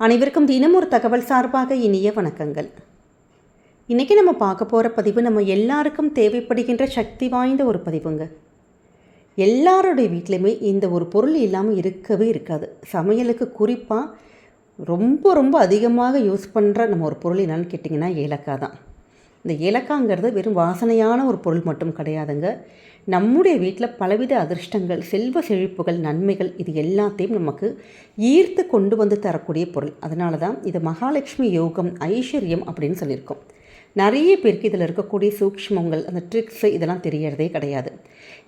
அனைவருக்கும் தினம் ஒரு தகவல் சார்பாக இனிய வணக்கங்கள். இன்றைக்கி நம்ம பார்க்க போகிற பதிவு நம்ம எல்லாருக்கும் தேவைப்படுகின்ற சக்தி வாய்ந்த ஒரு பதிவுங்க. எல்லாருடைய வீட்லேயுமே இந்த ஒரு பொருள் இல்லாமல் இருக்கவே இருக்காது. சமையலுக்கு குறிப்பாக ரொம்ப அதிகமாக யூஸ் பண்ணுற நம்ம ஒரு பொருள் என்னன்னு கேட்டிங்கன்னா ஏலக்காய் தான். இந்த ஏலக்காய்ங்கிறது வெறும் வாசனையான ஒரு பொருள் மட்டும் கிடையாதுங்க. நம்முடைய வீட்டில் பலவித அதிர்ஷ்டங்கள், செல்வ செழிப்புகள், நன்மைகள் இது எல்லாத்தையும் நமக்கு ஈர்த்து கொண்டு வந்து தரக்கூடிய பொருள். அதனால தான் இது மகாலட்சுமி யோகம், ஐஸ்வர்யம் அப்படின்னு சொல்லியிருக்கோம். நிறைய பேருக்கு இதில் இருக்கக்கூடிய சூக்ஷ்மங்கள், அந்த ட்ரிக்ஸு இதெல்லாம் தெரியறதே கிடையாது.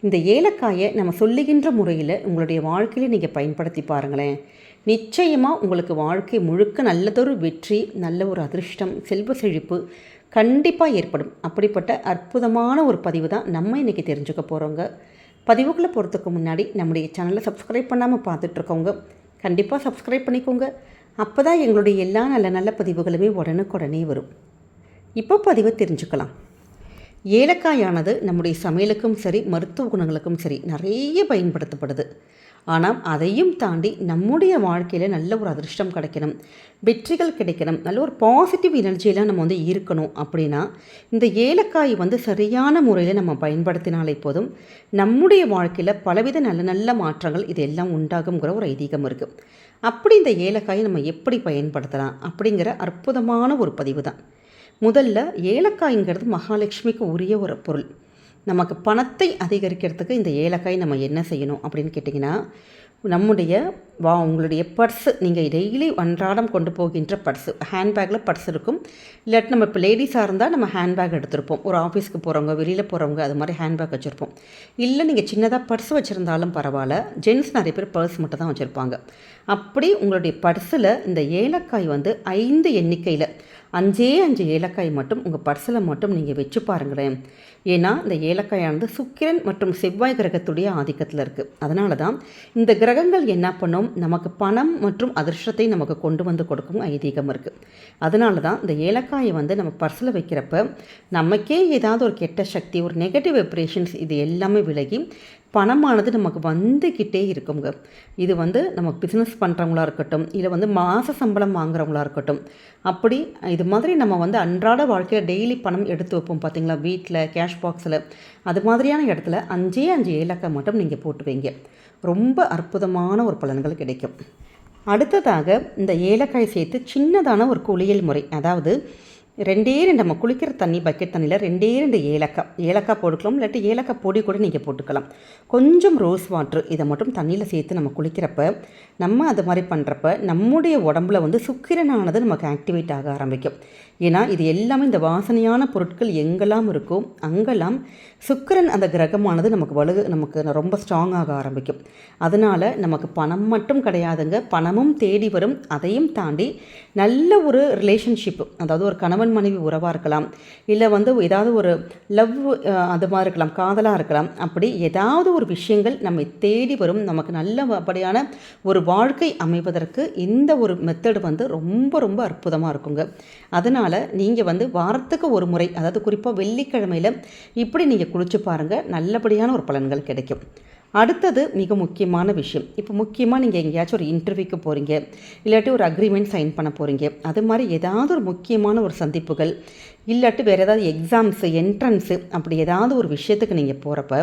இந்த ஏலக்காயை நம்ம சொல்லுகின்ற முறையில் உங்களுடைய வாழ்க்கையில் நீங்கள் பயன்படுத்தி பாருங்களேன். நிச்சயமாக உங்களுக்கு வாழ்க்கை முழுக்க நல்லதொரு வெற்றி, நல்ல ஒரு அதிர்ஷ்டம், செல்வ செழிப்பு கண்டிப்பாக ஏற்படும். அப்படிப்பட்ட அற்புதமான ஒரு பதிவு தான் நம்ம இன்றைக்கி தெரிஞ்சுக்க போகிறோங்க. பதிவுக்குள்ளே போகிறதுக்கு முன்னாடி நம்முடைய சேனலை சப்ஸ்கிரைப் பண்ணாமல் பார்த்துட்ருக்கோங்க, கண்டிப்பாக சப்ஸ்கிரைப் பண்ணிக்கோங்க. அப்போ தான் எங்களுடைய எல்லா நல்ல பதிவுகளுமே உடனுக்குடனே வரும். இப்போ பதிவை தெரிஞ்சுக்கலாம். ஏலக்காயானது நம்முடைய சமையலுக்கும் சரி, மருத்துவ குணங்களுக்கும் சரி நிறைய பயன்படுத்தப்படுது. ஆனால் அதையும் தாண்டி நம்முடைய வாழ்க்கையில் நல்ல ஒரு அதிர்ஷ்டம் கிடைக்கணும், வெற்றிகள் கிடைக்கணும், நல்ல ஒரு பாசிட்டிவ் எனர்ஜியெலாம் நம்ம இருக்கணும் அப்படின்னா இந்த ஏலக்காய் சரியான முறையில் நம்ம பயன்படுத்தினாலே போதும் நம்முடைய வாழ்க்கையில் பலவித நல்ல மாற்றங்கள் இது எல்லாம் உண்டாகுங்கிற ஒரு ஐதீகம் இருக்குது. அப்படி இந்த ஏலக்காயை நம்ம எப்படி பயன்படுத்தலாம் அப்படிங்கிற அற்புதமான ஒரு பதிவு தான். முதல்ல ஏலக்காய்ங்கிறது மகாலட்சுமிக்கு உரிய ஒரு பொருள். நமக்கு பணத்தை அதிகரிக்கிறதுக்கு இந்த ஏலக்காய் நம்ம என்ன செய்யணும் அப்படின்னு கேட்டிங்கன்னா, நம்முடைய உங்களுடைய பர்ஸு, நீங்கள் டெய்லி அன்றாடம் கொண்டு போகின்ற பர்ஸு, ஹேண்ட்பேக்கில் பர்ஸ் இருக்கும். இல்லாட்டி நம்ம இப்போ லேடிஸாக இருந்தால் நம்ம ஹேண்ட்பேக் எடுத்திருப்போம். ஒரு ஆஃபீஸ்க்கு போகிறவங்க, வெளியில் போகிறவங்க அது மாதிரி ஹேண்ட்பேக் வச்சுருப்போம். இல்லை நீங்கள் சின்னதாக பர்ஸ் வச்சுருந்தாலும் பரவாயில்ல, ஜென்ஸ் நிறைய பேர் பர்ஸ் மட்டும் தான் வச்சுருப்பாங்க. அப்படி உங்களுடைய பர்ஸில் இந்த ஏலக்காய் 5 எண்ணிக்கையில் 5 ஏலக்காய் மட்டும் உங்கள் பர்ஸில் மட்டும் நீங்கள் வச்சு பாருங்களேன். ஏன்னா இந்த ஏலக்காயானது சுக்கிரன் மற்றும் செவ்வாய் கிரகத்துடைய ஆதிக்கத்தில் இருக்குது. அதனால தான் இந்த கிரகங்கள் என்ன பண்ணும், நமக்கு பணம் மற்றும் அதிர்ஷ்டத்தை நமக்கு கொண்டு வந்து கொடுக்கும் ஐதீகம் இருக்குது. அதனால தான் இந்த ஏலக்காயை நம்ம பர்ஸில் வைக்கிறப்ப நமக்கே ஏதாவது ஒரு கெட்ட சக்தி, ஒரு நெகட்டிவ் வைப்ரேஷன்ஸ் இது எல்லாமே விலகி பணமானது நமக்கு வந்துக்கிட்டே இருக்குங்க. இது நமக்கு பிஸ்னஸ் பண்ணுறவங்களா இருக்கட்டும், இல்லை மாத சம்பளம் வாங்குறவங்களா இருக்கட்டும், அப்படி இது மாதிரி நம்ம அன்றாட வாழ்க்கையில் டெய்லி பணம் எடுத்து வைப்போம் பார்த்திங்களா, வீட்டில் கேஷ் பாக்ஸில், அது மாதிரியான இடத்துல 5 ஏலக்காய் மட்டும் நீங்கள் போட்டு வைங்க. ரொம்ப அற்புதமான ஒரு பலன்கள் கிடைக்கும். அடுத்ததாக இந்த ஏலக்காய் சேர்த்து சின்னதான ஒரு குளியல் முறை, அதாவது 2 நம்ம குளிக்கிற தண்ணி, பக்கெட் தண்ணியில் 2 ஏலக்காய் போட்டுக்கலாம். இல்லாட்டி ஏலக்காய் பொடி கூட நீங்கள் போட்டுக்கலாம். கொஞ்சம் ரோஸ் வாட்ரு இதை மட்டும் தண்ணியில் சேர்த்து நம்ம குளிக்கிறப்ப, நம்ம அது மாதிரி பண்ணுறப்ப நம்முடைய உடம்புல சுக்கிரனானது நமக்கு ஆக்டிவேட் ஆக ஆரம்பிக்கும். ஏன்னா இது எல்லாமே இந்த வாசனையான பொருட்கள் எங்கெல்லாம் இருக்கோ அங்கெல்லாம் சுக்கிரன் அந்த கிரகமானது நமக்கு ரொம்ப ஸ்ட்ராங்காக ஆரம்பிக்கும். அதனால் நமக்கு பணம் மட்டும் கிடையாதுங்க, பணமும் தேடி வரும். அதையும் தாண்டி நல்ல ஒரு ரிலேஷன்ஷிப்பு, அதாவது ஒரு கணவன் மனைவி உறவாக இருக்கலாம், இல்லை ஏதாவது ஒரு லவ் அது மாதிரி இருக்கலாம், காதலாக இருக்கலாம். அப்படி ஏதாவது ஒரு விஷயங்கள் நம்ம தேடி வரும். நமக்கு நல்லபடியான ஒரு வாழ்க்கை அமைவதற்கு இந்த ஒரு மெத்தடு ரொம்ப அற்புதமாக இருக்குங்க. அதனால் நீங்கள் வாரத்துக்கு ஒரு முறை, அதாவது குறிப்பாக வெள்ளிக்கிழமையில் இப்படி நீங்கள் குளிச்சு பாருங்கள், நல்லபடியான ஒரு பலன்கள் கிடைக்கும். அடுத்தது மிக முக்கியமான விஷயம், இப்போ முக்கியமாக நீங்கள் எங்கேயாச்சும் ஒரு இன்டர்வியூக்கு போகிறீங்க, இல்லாட்டி ஒரு அக்ரிமெண்ட் சைன் பண்ண போகிறீங்க, அது மாதிரி ஏதாவது ஒரு முக்கியமான ஒரு சந்திப்புகள், இல்லாட்டி வேறு ஏதாவது எக்ஸாம்ஸு, என்ட்ரன்ஸு, அப்படி ஏதாவது ஒரு விஷயத்துக்கு நீங்கள் போகிறப்ப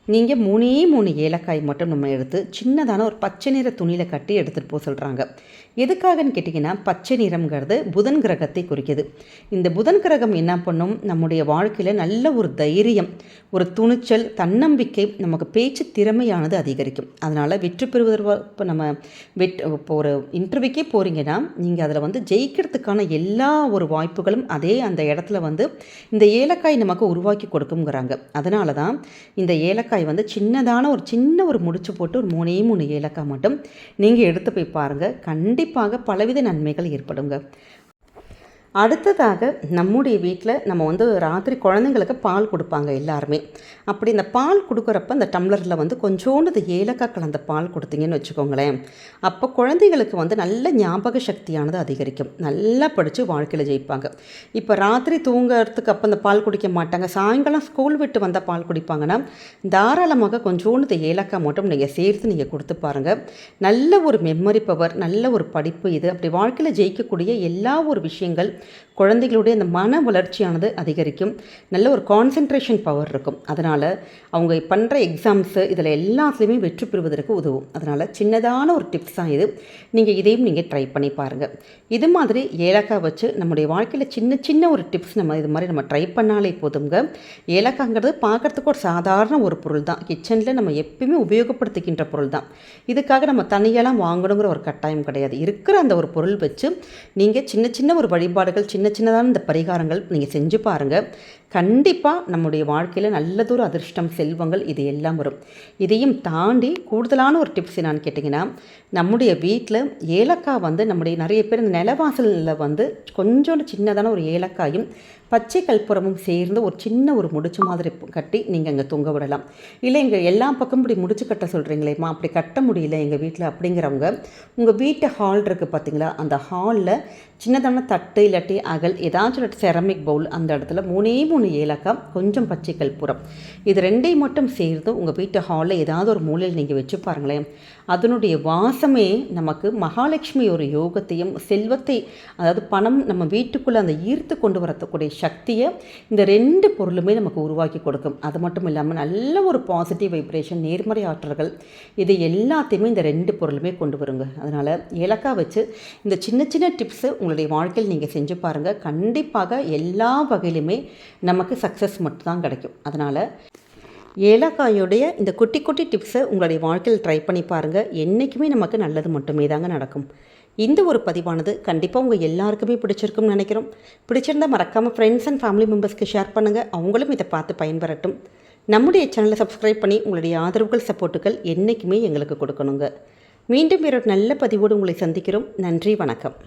நீங்கள் 3 ஏலக்காய் மட்டும் நம்ம எடுத்து சின்னதான ஒரு பச்சை நிற துணியில் கட்டி எடுத்துகிட்டு போக சொல்கிறாங்க. எதுக்காகன்னு கேட்டிங்கன்னா, பச்சை நிறம்ங்கிறது புதன் கிரகத்தை குறிக்குது. இந்த புதன் கிரகம் என்ன பண்ணும், நம்முடைய வாழ்க்கையில் நல்ல ஒரு தைரியம், ஒரு துணிச்சல், தன்னம்பிக்கை, நமக்கு பேச்சு திறமையானது அதிகரிக்கும். அதனால் வெற்றி பெறுவதற்கு இப்போ ஒரு இன்டர்வியூக்கே போகிறீங்கன்னா நீங்கள் அதில் ஜெயிக்கிறதுக்கான எல்லா ஒரு வாய்ப்புகளும் அதே அந்த இடத்துல இந்த ஏலக்காய் நமக்கு உருவாக்கி கொடுக்குங்கிறாங்க. அதனால தான் இந்த ஏலக்காய் சின்னதான சின்ன ஒரு முடிச்சு போட்டு ஒரு 3 ஏலக்காய் மட்டும் நீங்கள் எடுத்து போய் பாருங்கள், கண்டிப்பாக பலவித நன்மைகள் ஏற்படுங்க. அடுத்ததாக நம்முடைய வீட்டில் நம்ம வந்து ராத்திரி குழந்தைங்களுக்கு பால் கொடுப்பாங்க எல்லாருமே. அப்படி இந்த பால் கொடுக்குறப்ப அந்த டம்ளரில் வந்து கொஞ்சோண்டு இந்த ஏலக்காய் கலந்த பால் கொடுத்தீங்கன்னு வச்சுக்கோங்களேன், அப்போ குழந்தைகளுக்கு வந்து நல்ல ஞாபக சக்தியானது அதிகரிக்கும். நல்லா படித்து வாழ்க்கையில் ஜெயிப்பாங்க. இப்போ ராத்திரி தூங்குறதுக்கு அப்போ இந்த பால் குடிக்க மாட்டாங்க, சாயங்காலம் ஸ்கூல் விட்டு வந்தால் பால் குடிப்பாங்கன்னா தாராளமாக கொஞ்சோண்டு இந்த ஏலக்காய் மட்டும் நீங்கள் சேர்த்து நீங்கள் கொடுத்து பாருங்கள். நல்ல ஒரு மெமரி பவர், நல்ல ஒரு படிப்பு, இது அப்படி வாழ்க்கையில் ஜெயிக்கக்கூடிய எல்லா ஒரு விஷயங்கள் குழந்தைகளுடைய அந்த மன வளர்ச்சியானது அதிகரிக்கும். நல்ல ஒரு கான்சென்ட்ரேஷன் பவர் இருக்கும். அதனால் அவங்க பண்ணுற எக்ஸாம்ஸு இதில் எல்லாத்துலேயுமே வெற்றி பெறுவதற்கு உதவும். அதனால் சின்னதான ஒரு டிப்ஸ் தான் இது. இதையும் நீங்கள் ட்ரை பண்ணி பாருங்கள். இது மாதிரி ஏலக்காய் வச்சு நம்முடைய வாழ்க்கையில் சின்ன சின்ன ஒரு டிப்ஸ் இது மாதிரி நம்ம ட்ரை பண்ணாலே போதுங்க. ஏலக்காய்ங்கிறது பார்க்குறதுக்கு ஒரு சாதாரண ஒரு பொருள் தான், கிச்சனில் நம்ம எப்பயுமே உபயோகப்படுத்திக்கின்ற பொருள் தான். இதுக்காக நம்ம தனியெல்லாம் வாங்கணுங்கிற ஒரு கட்டாயம் கிடையாது. இருக்கிற அந்த ஒரு பொருள் வச்சு நீங்கள் சின்ன சின்ன ஒரு வழிபாடுகள், சின்ன சின்னதான இந்த பரிகாரங்கள் நீங்கள் செஞ்சு பாருங்கள். கண்டிப்பாக நம்முடைய வாழ்க்கையில் நல்லதொரு அதிர்ஷ்டம், செல்வங்கள் இது எல்லாம் வரும். இதையும் தாண்டி கூடுதலான ஒரு டிப்ஸ் என்னான்னு கேட்டிங்கன்னா, நம்முடைய வீட்டில் ஏலக்காய் வந்து நம்முடைய நிறைய பேர் இந்த நிலவாசலில் வந்து கொஞ்சோண்டு சின்னதான ஒரு ஏலக்காயும் பச்சை கற்பூரமும் சேர்ந்து ஒரு சின்ன ஒரு முடிச்சு மாதிரி கட்டி நீங்கள் அங்கே தொங்க விடலாம். இல்லை எங்கள் எல்லா பக்கமும் இப்படி முடிச்சு கட்ட சொல்கிறீங்களேம்மா, அப்படி கட்ட முடியல எங்கள் வீட்டில் அப்படிங்கிறவங்க உங்கள் வீட்டு ஹால் இருக்குது பார்த்தீங்களா, அந்த ஹாலில் சின்னதான தட்டு இல்லாட்டி அகல் ஏதாச்சும் ஒரு செரமிக் பவுல், அந்த இடத்துல 3 ஏலக்காய், கொஞ்சம் பச்சை கற்பூரம், இது ரெண்டையும் மட்டும் சேர்த்து உங்கள் வீட்டு ஹாலில் ஏதாவது ஒரு மூலையில் நீங்கள் வச்சு பாருங்களேன். அதனுடைய வாசமே நமக்கு மகாலட்சுமி ஒரு யோகத்தையும் செல்வத்தை, அதாவது பணம் நம்ம வீட்டுக்குள்ளே அந்த ஈர்த்து கொண்டு வரக்கூடிய சக்தியை இந்த 2 பொருளுமே நமக்கு உருவாக்கி கொடுக்கும். அது மட்டும் இல்லாமல் நல்ல ஒரு பாசிட்டிவ் வைப்ரேஷன், நேர்மறை ஆற்றல்கள், இது எல்லாத்தையுமே இந்த 2 பொருளுமே கொண்டு வருங்க. அதனால் ஏலக்காய் வச்சு இந்த சின்ன சின்ன டிப்ஸு உங்களுடைய வாழ்க்கையில் நீங்கள் செஞ்சு பாருங்கள். கண்டிப்பாக எல்லா வகையிலுமே நமக்கு சக்ஸஸ் மட்டும்தான் கிடைக்கும். அதனால் ஏலக்காயோடைய இந்த குட்டி குட்டி டிப்ஸை உங்களுடைய வாழ்க்கையில் ட்ரை பண்ணி பாருங்கள். என்றைக்குமே நமக்கு நல்லது மட்டுமே தாங்க நடக்கும். இந்த ஒரு பதிவானது கண்டிப்பாக உங்கள் எல்லாருக்குமே பிடிச்சிருக்கும்னு நினைக்கிறோம். பிடிச்சிருந்தால் மறக்காமல் ஃப்ரெண்ட்ஸ் அண்ட் ஃபேமிலி மெம்பர்ஸ்க்கு ஷேர் பண்ணுங்கள், அவங்களும் இதை பார்த்து பயன்பெறட்டும். நம்முடைய சேனலை சப்ஸ்கிரைப் பண்ணி உங்களுடைய ஆதரவுகள், சப்போர்ட்டுகள் என்றைக்குமே எங்களுக்கு கொடுக்கணுங்க. மீண்டும் வேறொரு நல்ல பதிவோடு உங்களை சந்திக்கிறோம். நன்றி, வணக்கம்.